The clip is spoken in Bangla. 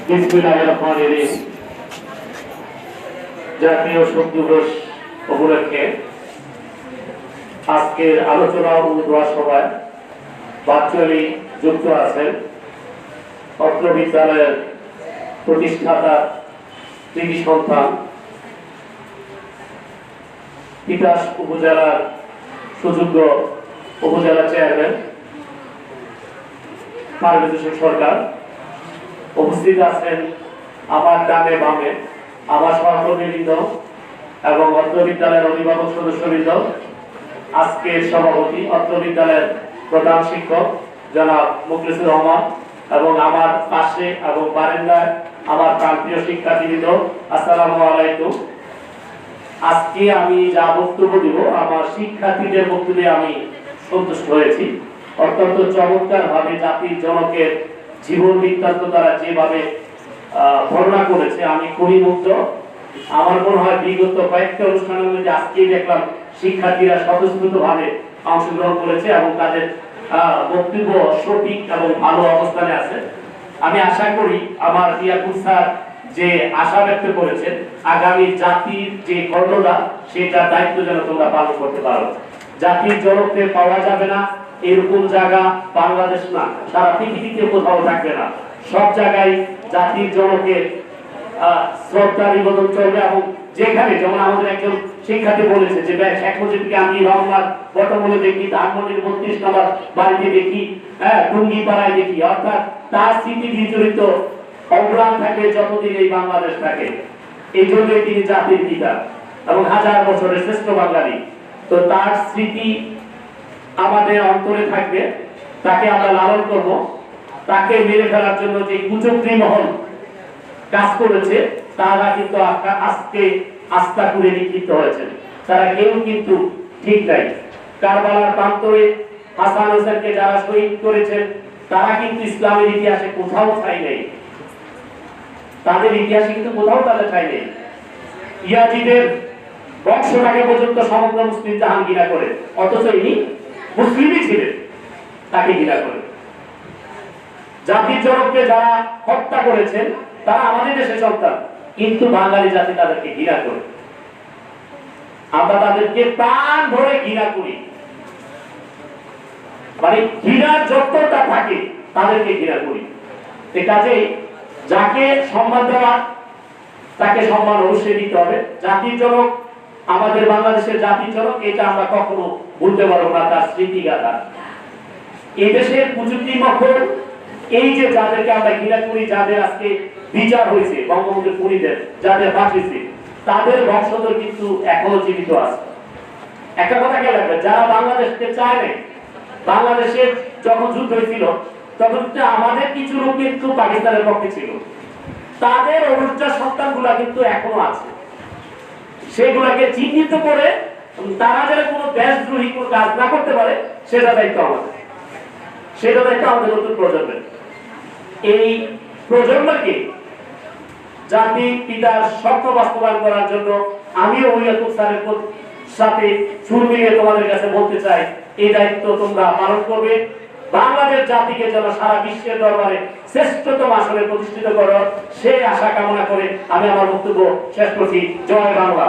বিসমিল্লাহিররহমানিররহিম। জাতীয় শোক দিবস উপলক্ষে আজকের আলোচনা ও দোয়া সভায় ভার্চুয়ালি যুক্ত আছেন অত্র বিদ্যালয়ের প্রতিষ্ঠাতা কৃতি সন্তান তিতাস উপজেলার সুযোগ্য উপজেলা চেয়ারম্যান পারভেজ হোসেন সরকার। উপস্থিত আছেন আমার ডানে বামে আমার সহকর্মীবৃন্দ এবং অত্র বিদ্যালয়ের অভিভাবক সদস্যবৃন্দ, আজকের সভাপতি অত্র বিদ্যালয়ের প্রধান শিক্ষক জনাব মুখলিসুর রহমান এবং আমার পাশে এবং বারান্দায় আমার প্রান্তীয় শিক্ষার্থীবৃন্দ, আসসালামু আলাইকুম। আজকে আমি যা বক্তব্য দিব আমার শিক্ষার্থীদের বক্তব্যে আমি সন্তুষ্ট হয়েছি। অত্যন্ত চমৎকার ভাবে জাতির জনকের জীবন বৃত্তান্ত দ্বারা যেভাবে বর্ণনা করেছে আমি খুবই মুগ্ধ। আমার মনে হয় বিগত কয়েকটা অনুষ্ঠানের মধ্যে আজকেই দেখলাম শিক্ষার্থীরা স্বতঃস্ফূর্ত ভাবে অংশগ্রহণ করেছে এবং তাদের বক্তব্য সঠিক এবং ভালো অবস্থানে আছে। আমি আশা করি আমার ইয়াকুব স্যার যে আশা ব্যক্ত করেছেন আগামী জাতির যে কর্ণধার সেটা দায়িত্ব যেন তোমরা পালন করতে পারো। জাতির জনককে পাওয়া যাবে না এরকম জায়গা বাংলাদেশ না, সারা পৃথিবীতে কোথাও থাকবে না। সব জায়গায় জাতির জনকের শ্রদ্ধা নিবেদন চলবে এবং যেখানে যেমন আমাদের একজন শিক্ষার্থী বলেছে যে শেখ মুজিবকে আমি রহমান বটমূলে দেখি, ধানমন্ডির 32 নম্বর বাড়িতে দেখি, টুঙ্গি পাড়ায় দেখি, অর্থাৎ তার স্মৃতি বিজড়িত অবদান থাকে যতদিন এই বাংলাদেশ থাকে। এই জন্যই তিনি জাতির পিতা এবং হাজার বছরের শ্রেষ্ঠ বাঙালি। তো তার স্মৃতি আমাদের অন্তরে থাকবে, তাকে আমরা লালন করব। তাকে মেরে ফেলার জন্য যে কুচক্রী মহল কাজ করেছে তারা কিন্তু আজকে আস্থা করে নিক্ষিপ্ত হয়েছে, তারা কেউ কিন্তু ঠিক নাই। কারবালার প্রান্তরে হাসান হোসেনকে যারা শহীদ করেছেন তারা কিন্তু ইসলামের ইতিহাসে কোথাও ঠাঁই নেই, তাদের ইতিহাসে কিন্তু কোথাও তাদের ঠাঁই নেই। ইয়াজিদের বংশটাকে পর্যন্ত সমগ্র মুসলিম জাহান ঘৃণা করে, অথচ ইনি মুসলিমই ছিলেন, তাকে ঘৃণা করে। জাতির জনককে যারা হত্যা করেছেন তারা আমাদের দেশের সন্তান, কিন্তু বাঙালি জাতি তাদেরকে ঘৃণা করে। আমরা তাদেরকে প্রাণ ভরে ঘৃণা করি, মানে ঘৃণার যতটা থাকে তাদেরকে ঘৃণা করি। কাজেই যাকে সম্মান দেওয়া তাকে সম্মান অবশ্যই দিতে হবে। জাতির জনক আমাদের বাংলাদেশের জাতির জনক, এটা আমরা কখনো ভুলতে পারবো না তার স্মৃতিগাথা। এই দেশের কুচুক্তি মহল এই যে যাদেরকে আমরা ঘৃণা করি, যাদের আজকে বিচার হয়েছে বঙ্গবন্ধু খুনিদের যাদের ফাঁসিছে, তাদের বংশধর কিন্তু এখনো জীবিত আছে। একটা কথা খেয়াল রাখবেন, যারা বাংলাদেশকে চায় না, বাংলাদেশের যখন যুদ্ধ হয়েছিল তখন আমাদের কিছু লোক কিন্তু পাকিস্তানের পক্ষে ছিল, তাদের অনুষ্ঠিত সন্তানগুলা কিন্তু এখনো আছে। সেগুলাকে চিহ্নিত করে তারা যেন কোনো দেশদ্রোহী কোনো কাজ না করতে পারে সেটা দায়িত্ব আমাদের, সেটা দায়িত্ব আমাদের নতুন প্রজন্মের। এই প্রজন্মকে জাতি পিতার স্বপ্ন বাস্তবায়ন করার জন্য আমিও ইয়াকুব স্যারের সাথে সুর মিলিয়ে তোমাদের কাছে বলতে চাই, এই দায়িত্ব তোমরা পালন করবে। বাংলাদেশ জাতিকে যেন সারা বিশ্বের দরবারে শ্রেষ্ঠতম আসনে প্রতিষ্ঠিত করো, সেই আশা কামনা করে আমি আমার বক্তব্য শেষ করছি। জয় বাংলা।